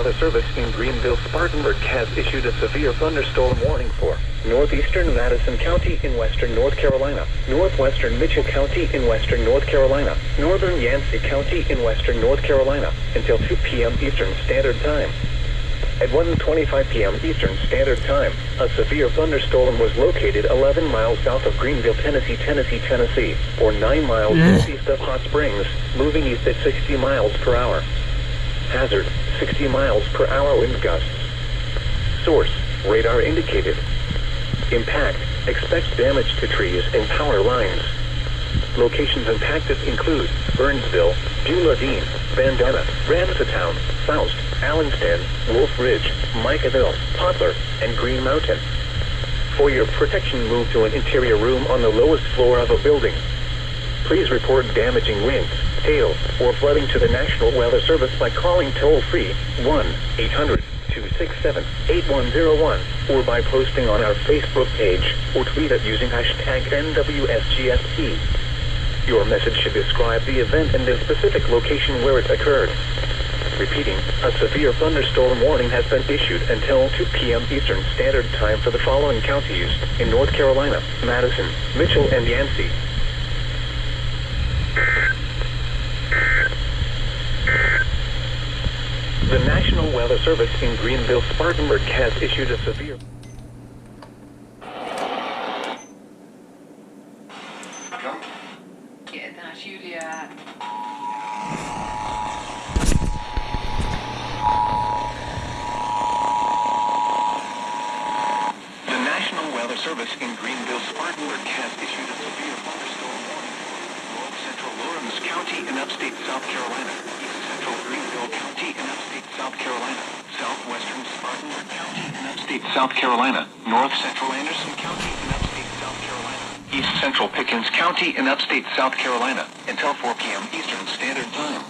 Weather Service in Greenville-Spartanburg has issued a severe thunderstorm warning for northeastern Madison County in western North Carolina, northwestern Mitchell County in western North Carolina, northern Yancey County in western North Carolina until 2 p.m. Eastern Standard Time. At 1:25 p.m. Eastern Standard Time, a severe thunderstorm was located 11 miles south of Greenville, Tennessee, or 9 miles northeast of Hot Springs, moving east at 60 miles per hour. Hazard, 60 miles per hour wind gusts. Source, radar indicated. Impact, expect damage to trees and power lines. Locations impacted include Burnsville, Beulah Dean, Bandana, Ramseytown, Faust, Allenston, Wolf Ridge, Micaville, Poplar, and Green Mountain. For your protection, move to an interior room on the lowest floor of a building. Please report damaging winds, hail, or flooding to the National Weather Service by calling toll-free 1-800-267-8101 or by posting on our Facebook page or tweet it using hashtag NWSGST. Your message should describe the event and the specific location where it occurred. Repeating, a severe thunderstorm warning has been issued until 2 p.m. Eastern Standard Time for the following counties in North Carolina: Madison, Mitchell, and Yancey. The National Weather Service in Greenville-Spartanburg has issued a severe... Julia. The National Weather Service in Greenville-Spartanburg has issued a severe thunderstorm warning for North Central Lawrence County in upstate South Carolina, East Central Greenville County in upstate South Carolina, Southwestern Spartanburg County in upstate South Carolina, North Central Anderson County in upstate South Carolina, East Central Pickens County in upstate South Carolina until 4 p.m. Eastern Standard Time.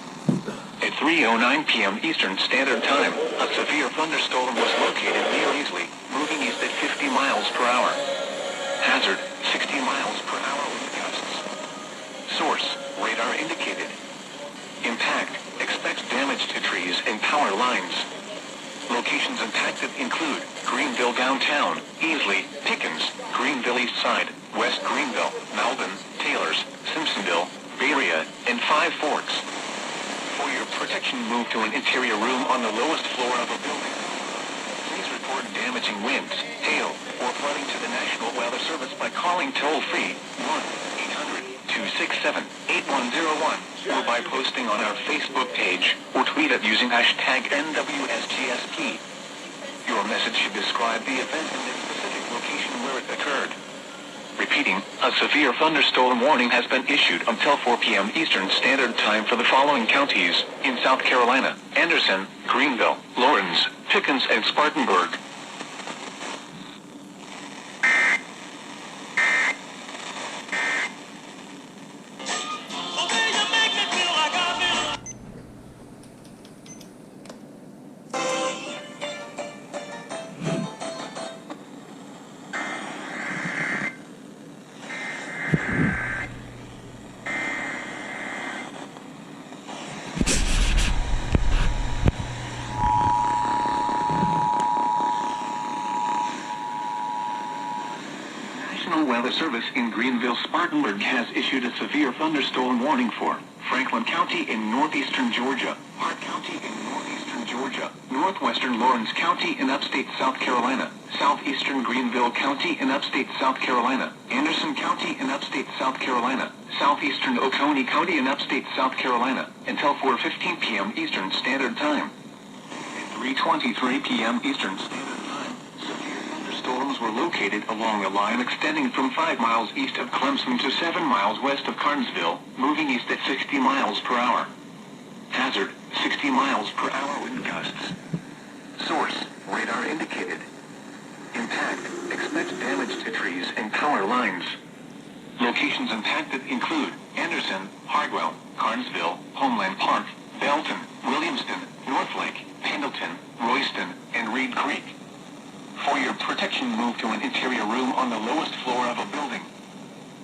At 3:09 p.m. Eastern Standard Time, a severe thunderstorm was located near Easley, moving east at 50 miles per hour. Hazard, 60 miles per hour wind gusts. Source, radar indicated. Impact, expect damage to trees and power lines. Locations impacted include Greenville Downtown, Easley, Pickens, Greenville East Side, West Greenville, Malvern, Taylors, Simpsonville, Berea, and Five Forks. For your protection, move to an interior room on the lowest floor of a building. Please report damaging winds, hail, or flooding to the National Weather Service by calling toll-free 1-800-267-8101 or by posting on our Facebook page or tweet it using hashtag NWSGST. Your message should describe the event and the specific location where it occurred. Repeating, a severe thunderstorm warning has been issued until 4 p.m. Eastern Standard Time for the following counties in South Carolina: Anderson, Greenville, Lawrence, Pickens, and Spartanburg. National Weather Service in Greenville-Spartanburg has issued a severe thunderstorm warning for Franklin County in northeastern Georgia, Hart County in northeastern Georgia, northwestern Lawrence County in upstate South Carolina, southeastern Greenville County in upstate South Carolina, Anderson County in upstate South Carolina, southeastern Oconee County in upstate South Carolina, until 4:15 p.m. Eastern Standard Time. At 3:23 p.m. Eastern Standard Time, severe thunderstorms were located along a line extending from 5 miles east of Clemson to 7 miles west of Carnesville, moving east at 60 miles per hour. Hazard, 60 miles per hour wind gusts. Source, radar indicated. Impact, expect damage to trees and power lines. Locations impacted include Anderson, Hardwell, Carnesville, Homeland Park, Belton, Williamston, Northlake, Pendleton, Royston, and Reed Creek. For your protection, move to an interior room on the lowest floor of a building.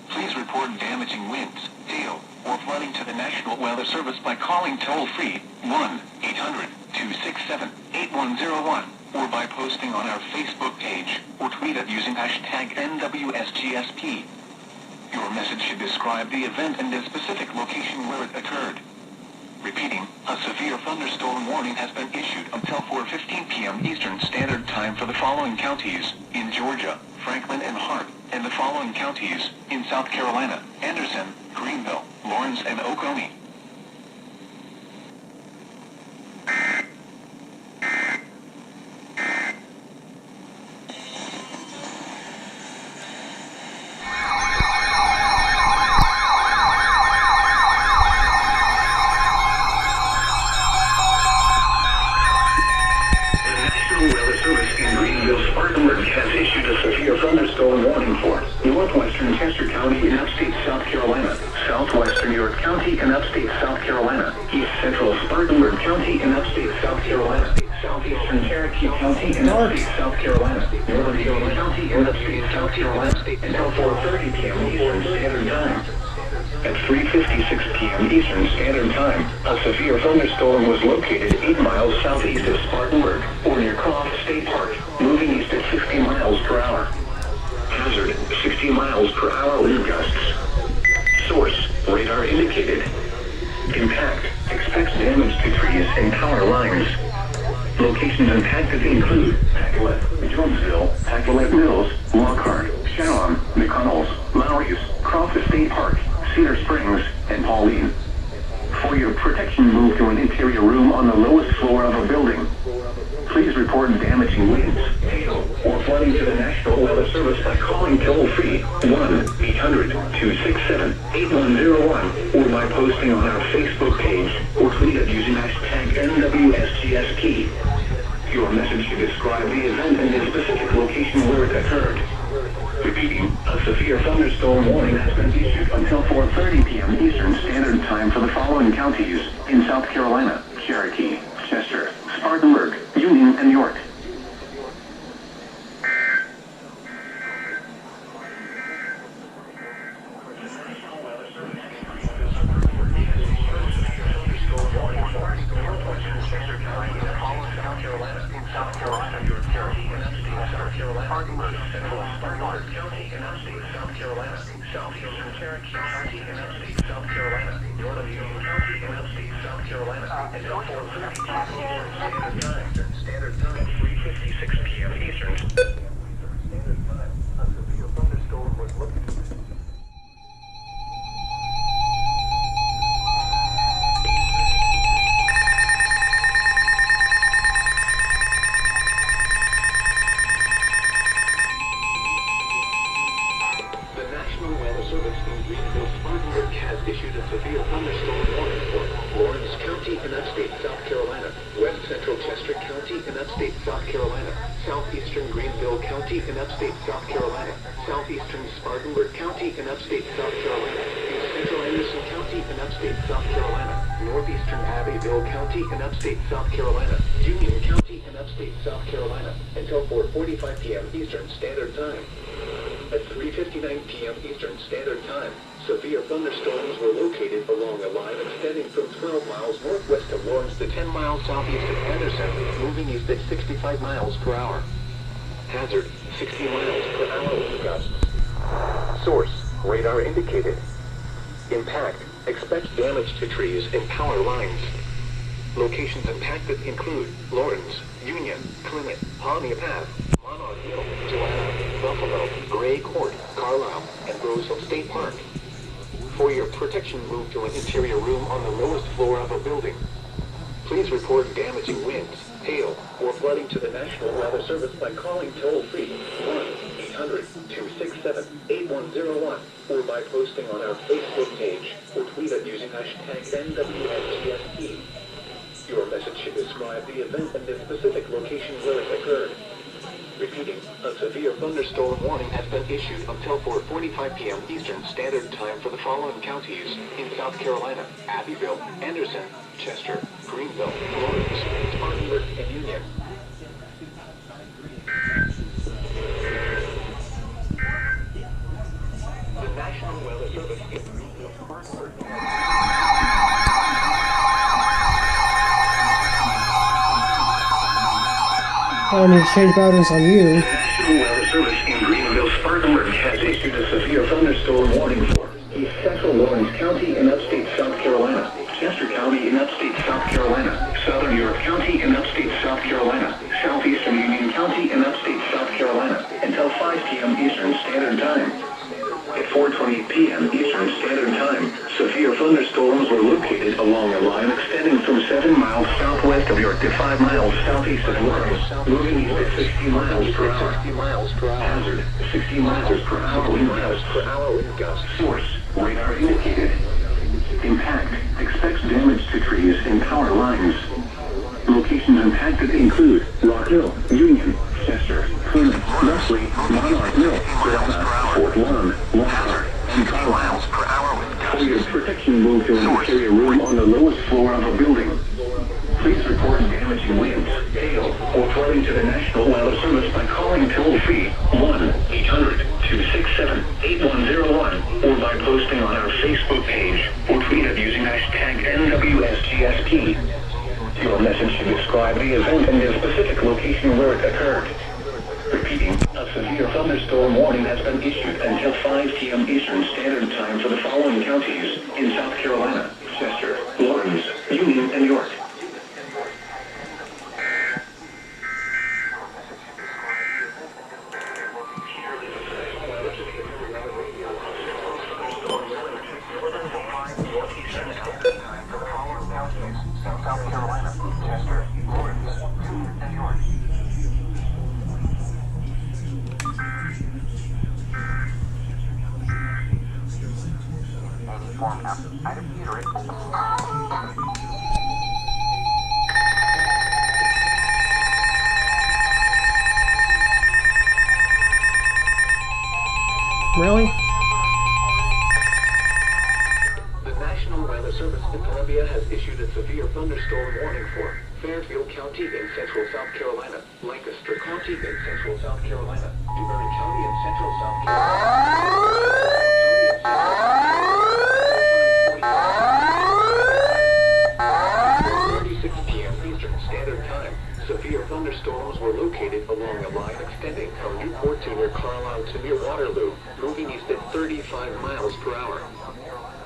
Please report damaging winds, hail, or flooding to the National Weather Service by calling toll-free 1-800-267-8101 8101, or by posting on our Facebook page, or tweet it using hashtag NWSGSP. Your message should describe the event and the specific location where it occurred. Repeating, a severe thunderstorm warning has been issued until 4:15 p.m. Eastern Standard Time for the following counties, in Georgia, Franklin and Hart, and the following counties, in South Carolina, Anderson, Greenville, Lawrence and Oconee. Thunderstorm warning for northwestern Chester County in upstate South Carolina, southwestern York County in upstate South Carolina, east central Spartanburg County in upstate South Carolina, southeastern Cherokee County in upstate South Carolina, northern Union County in upstate South Carolina, until 4:30 p.m. Eastern Standard Time. At 3:56 p.m. Eastern Standard Time, a severe thunderstorm was located 8 miles southeast of Spartanburg, or near Croft State Park, moving east at 50 miles per hour. Hazard, 60 miles per hour wind gusts. Source, radar indicated. Impact, expects damage to trees and power lines. Locations impacted include Pacolet, Jonesville, Pacolet Mills, Lockhart, Shallon, McConnells, Lowry's, Croft State Park, Cedar Springs, and Pauline. For your protection, move to an interior room on the lowest floor of a building. Please report damaging winds, hail, or flooding to the National Weather Service by calling toll-free 1-800-267-8101 or by posting on our Facebook page or tweet it using hashtag NWSGSP. Your message should describe the event and the specific location where it occurred. Repeating, a severe thunderstorm warning has been issued until 4:30 p.m. Eastern Standard Time for the following counties in South Carolina, Cherokee, Chester, Spartanburg, Union, and York. Southeastern Cherokee County in upstate South Carolina, northern Union County in upstate South Carolina, and until 4:30 p.m. Eastern Standard Time, 3:56 p.m. Eastern Standard Time. A severe thunderstorm was looked to. Issued a severe thunderstorm warning for Lawrence County in upstate South Carolina, west central Chester County in upstate South Carolina, southeastern Greenville County in upstate South Carolina, southeastern Spartanburg County in upstate South Carolina, east central Anderson County in upstate South Carolina, northeastern Abbeville County in upstate South Carolina, Union County in upstate South Carolina, until 4:45 p.m. Eastern Standard Time. At 3:59 p.m. Eastern Standard Time, severe thunderstorms were located along a line extending from 12 miles northwest of Lawrence to 10 miles southeast of Anderson, moving east at 65 miles per hour. Hazard, 60 miles per hour wind gusts. Source, radar indicated. Impact, expect damage to trees and power lines. Locations impacted include Lawrence, Union, Clement, Pawnee Path, Monarch Hill, Joanna, Buffalo, Gray Court, Carlisle, and Roseville State Park. For your protection, move to an interior room on the lowest floor of a building. Please report damaging winds, hail, or flooding to the National Weather Service by calling toll-free 1-800-267-8101 or by posting on our Facebook page or tweet it using hashtag NWSGSP. Your message should describe the event and the specific location where it occurred. Repeating, a severe thunderstorm warning has been issued until 4:45 p.m. Eastern Standard Time for the following counties in South Carolina: Abbeville, Anderson, Chester, Greenville, Lawrence, Spartanburg, and Union. The National Weather Service in Greenville, Spartanburg. I don't need to change batteries on you. National Weather Service in Greenville Spartanburg has issued a severe thunderstorm warning for East Central Lawrence County in upstate South Carolina, Chester County in upstate South Carolina, Southern York County in upstate South Carolina, Southeastern Union County in upstate South Carolina, until 5 p.m. Eastern Standard Time. At 4:20 p.m. Eastern Standard Time, severe thunderstorms were located along a line extending from 7 miles southwest of York to 5 miles southeast of Lawrence, moving east at 60 miles per hour. Hazard, 60 miles per hour wind gusts. Source, radar indicated. Impact, expects damage to trees and power lines. Locations impacted include Rockville, Union, Chester, Plymouth, Leslie, Monarch Mill, Corona, Fort Lawn, Walker, and Carlisle. For your protection, move to an interior room on the lowest floor of a building. Please report damaging winds, hail, or flooding to the National Weather Service by calling toll-free 1-800-267-8101 or by posting on our Facebook page or tweet it using hashtag NWSGSP. Your message should describe the event and the specific location where it occurred. Repeating, a severe thunderstorm warning has been issued until 5 p.m. Eastern Standard Time for the following counties in South Carolina, Chester, Lawrence, Union, and York. South Carolina, Chester, Lawrence, Union, and York. Form item metering. Really? The National Weather Service in Columbia has issued a severe thunderstorm warning for Fairfield County in central South Carolina, Lancaster County in central South Carolina, Newberry County in central South Carolina. 36 p.m. Eastern Standard Time. Severe thunderstorms were located along a line extending from Newport to near Carlisle to near Waterloo, moving east at 35 miles per hour.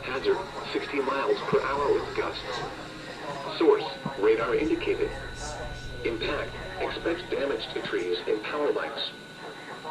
Hazard, 60 miles per hour with gusts. Source, radar indicated. Impact, expects damage to trees and power lines.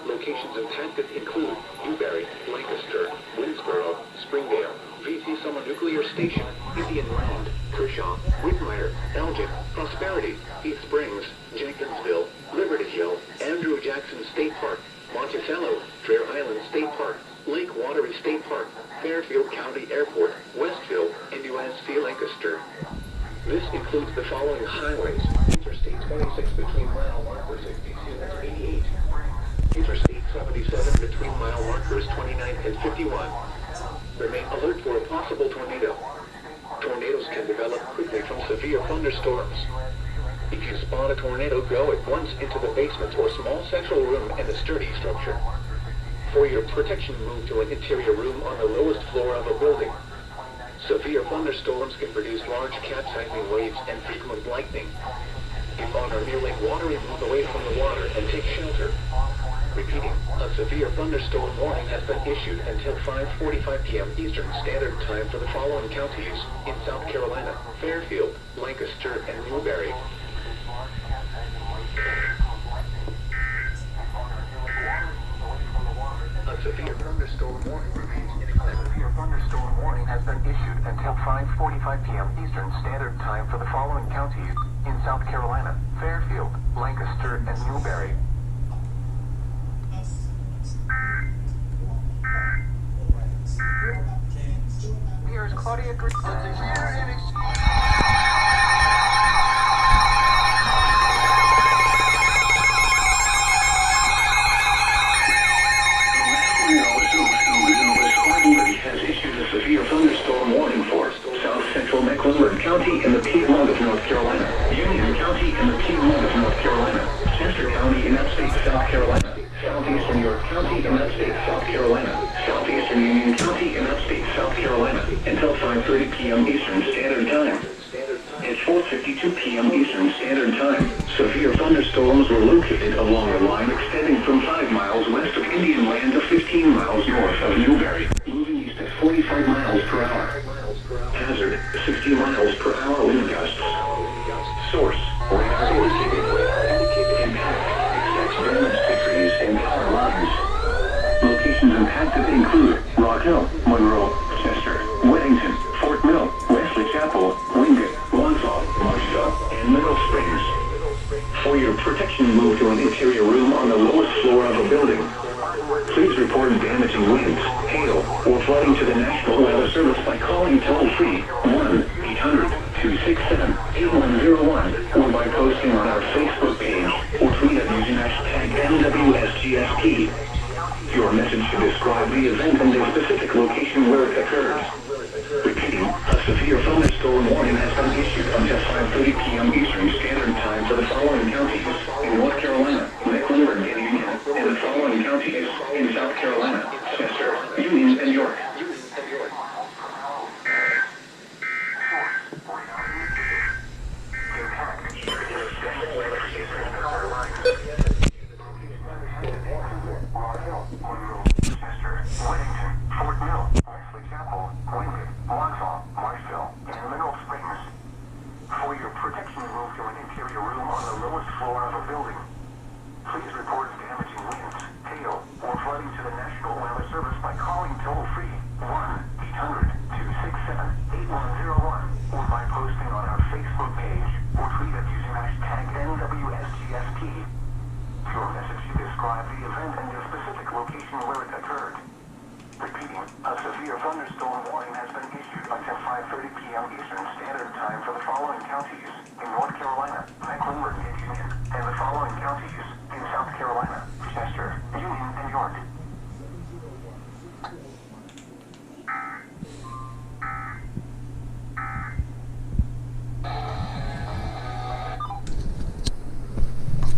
Locations impacted include Newberry, Lancaster, Winsboro, Springdale, VC Summer Nuclear Station, Indian Land, Kershaw, Whitmire, Elgin, Prosperity, Heath Springs, Jenkinsville, Liberty Hill, Andrew Jackson State Park, Monticello, Fair Island State Park, Lake Watery State Park, Fairfield County Airport, Westville, and UNSV Lancaster. This includes the following highways: Interstate 26 between mile marker 62 and 88. Interstate 77 between mile markers 29 and 51. Remain alert for a possible tornado. Tornadoes can develop quickly from severe thunderstorms. If you spot a tornado, go at once into the basement or small central room in a sturdy structure. For your protection, move to an interior room on the lowest floor of a building. Severe thunderstorms can produce large capsizing waves and frequent lightning. If on or near Lake Watery, move away from the water and take shelter. Repeating, a severe thunderstorm warning has been issued until 5:45 p.m. Eastern Standard Time for the following counties in South Carolina: Fairfield, Lancaster, and Newberry. A severe thunderstorm warning remains in effect. A severe thunderstorm warning has been issued until 5:45 p.m. Eastern Standard Time for the following counties in South Carolina: Fairfield, Lancaster, and Newberry. Here's Claudia Green. Has issued a severe thunderstorm warning for South Central Mecklenburg County in the Piedmont of North Carolina, Union County in the Piedmont of North Carolina, Chester County in upstate South Carolina, Southeastern York County in upstate South Carolina, Southeastern Union County in upstate South Carolina, until 5:30 p.m. Eastern Standard Time. at 4:52 p.m. Eastern Standard Time. Severe thunderstorms were located along a line extending from 5 miles west of Indian Land to 15 miles north of Newberry, moving east at 45 miles per hour. Hazard, 60 miles per hour wind gusts. Source, radar indicated. Impact, expects damage to trees and power lines. Locations impacted include Rock Hill, Monroe, Chester, Weddington, Fort Mill, Wesley Chapel, Wingate, Wansall, Marshville, and Middle Springs. For your protection, move to an interior room on the lowest floor of a building. Please report damaging winds, hail, or flooding to the National Weather Service by calling toll-free 1-800-267-8101 or by posting on our Facebook page or tweet us using hashtag NWSGSP. Your message should describe the event and the specific location where it occurred. Repeating, a severe thunderstorm warning has been issued until 5:30 p.m. Eastern Standard Time for the following counties in North Carolina, Mecklenburg and Union, and the following counties in South Carolina, Chester, Union, and York.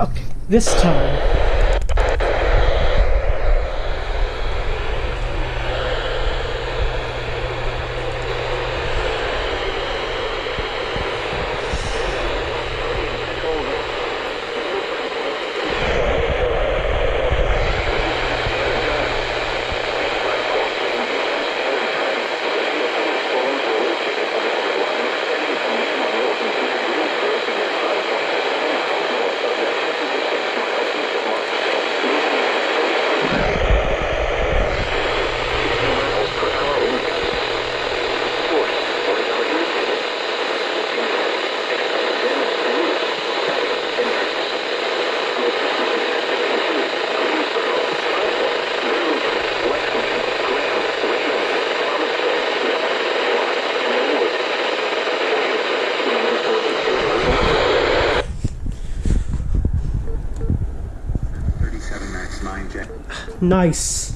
Okay, this time. Nice.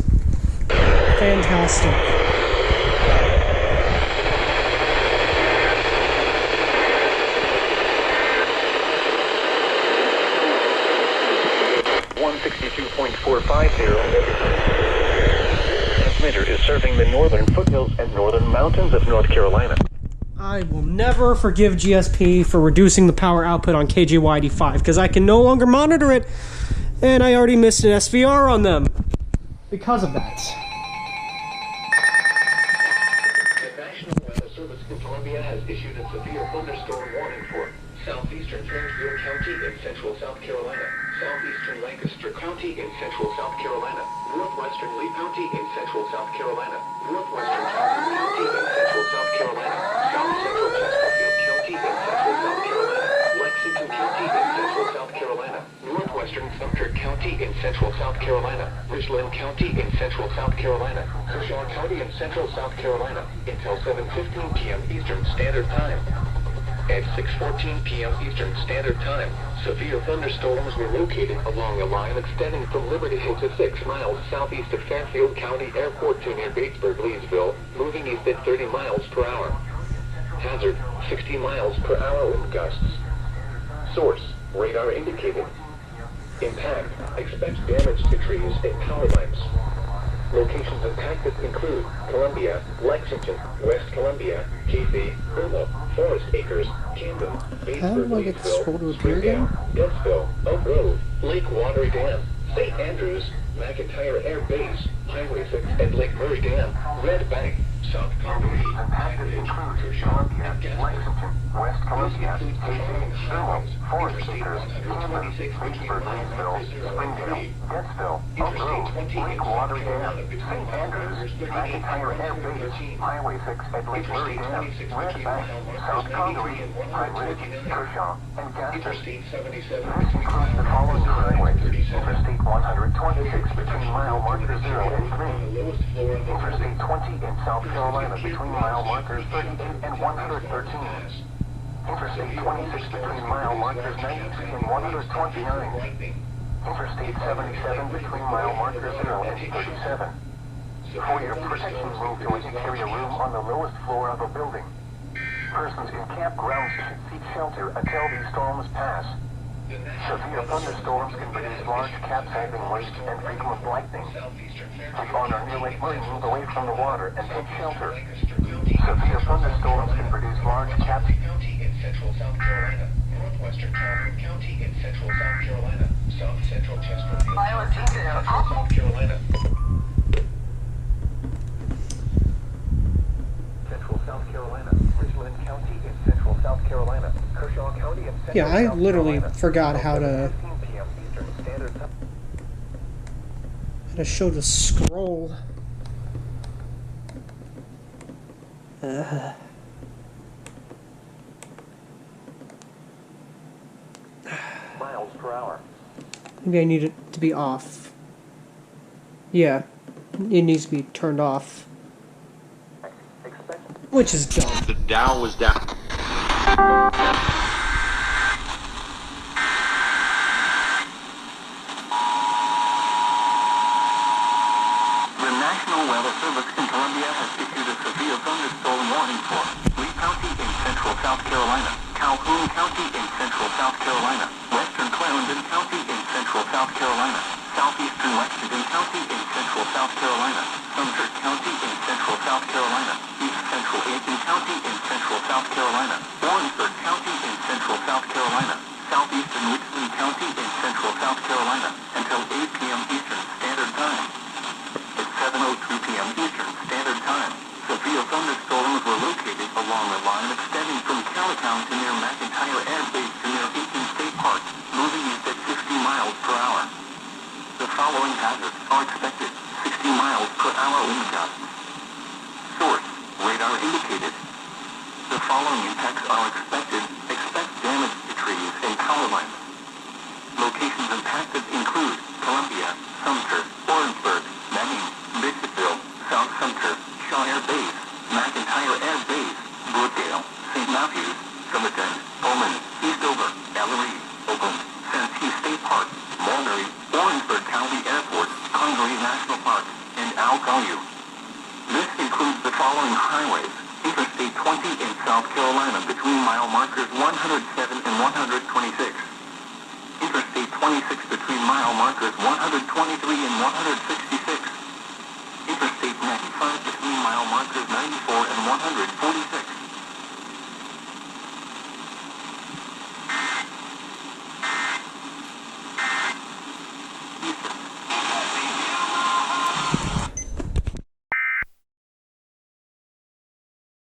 Fantastic. Transmitter is serving the northern foothills and northern mountains of North Carolina. I will never forgive GSP for reducing the power output on KJYD5 because I can no longer monitor it, and I already missed an SVR on them because of that. The National Weather Service in Columbia has issued a severe thunderstorm warning for southeastern Fairfield County in central South Carolina, southeastern Lancaster County in central South Carolina, northwestern Lee County in central South Carolina, northwestern Calhoun County in central South Carolina, south central Chesterfield County in central South Carolina, Lexington County in central South Carolina, northwestern Sumter County in central South Carolina, Richland County in central South Carolina, Kershaw County in central South Carolina, until 7:15 p.m. Eastern Standard Time. At 6:14 p.m. Eastern Standard Time, severe thunderstorms were located along a line extending from Liberty Hill to 6 miles southeast of Fairfield County Airport to near Batesburg-Leesville, moving east at 30 miles per hour. Hazard, 60 miles per hour wind gusts. Source, radar indicated. Impact, expects damage to trees and power lines. Locations impacted include Columbia, Lexington, West Columbia, Casey, Hurlow, Forest Acres, Camden, How do I Batesburg, get the scroll to Leesville, appear again? Springdale, Densville, Oak Grove, Lake Water Dam, St. Andrews, McIntyre Air Base, Highway 6 and Lake Murray Dam, Red Bank, South Congaree, impacted include Columbia, Lexington, West Columbia, Casey, Hurlow, Forest Acres, Camden, Batesburg, Leesville, Springdale, Densville, Oak Grove, Lake Water Dam, St. Andrews, McIntyre Air Base, Highway 6 and Lake Murray Dam, Red Bank, South Congaree, Pine Ridge, Kershaw, and Gaston. This includes the following highways: Interstate 126 between mile markers 0 and 3, Interstate 20 in South Carolina between mile markers 38 and 113, Interstate 26 between mile markers 92 and 129, Interstate 77 between mile markers 0 and 37. For your protection, move to an interior room on the lowest floor of a building. Persons in campgrounds should seek shelter until these storms pass. Severe thunderstorms can produce large capsizing waves and frequent lightning. If on or near Lake Murray, move away from the water and take shelter. Severe thunderstorms can produce large County in central South Carolina, northwestern Calhoun County in central South Carolina, south central Chesterfield, central South Carolina. Central South Carolina, Richland County in central South Carolina, Kershaw County in central Yeah, I South literally Carolina, forgot how to 15 p.m. Eastern Standard Time. show the scroll. Miles per hour. Maybe I need it to be off. Yeah, it needs to be turned off. Expect Which is dumb. The Dow was down. The National Weather Service in Columbia has issued a severe thunderstorm warning for Lee County in central South Carolina, Calhoun County in central South Carolina, western Clarendon County in central South Carolina, southeastern Lexington County in central South Carolina, Sumter County in central South Carolina, east central Aiken County in central South Carolina, Warrensburg County in central South Carolina, southeastern Richland County in central South Carolina, until 8 p.m. Eastern Standard Time. At 7:02 p.m. Eastern Standard Time, severe thunderstorms were located along the line extending from Callatown to near McIntyre Air Base to near Aiken State Park, moving east at 60 miles per hour. The following hazards are expected: 60 miles per hour wind gusts. Source: radar indicated. The following impacts are expected. Expect damage to trees and power lines. Locations impacted include Columbia, Sumter, Orangeburg, Manning, Bishopville, South Sumter, Shaw Air Base, McIntyre Air Base, Brookdale, St. Matthews, Somerton, Pullman, Eastover, Ellery, Oakland, Santee State Park, Mulberry, Orangeburg County Airport, Congaree National Park, and Alcoa. This includes the following highways: Interstate 20 in South Carolina between mile markers 107 and 126. Interstate 26 between mile markers 123 and 166. Interstate 95 between mile markers 94 and 146.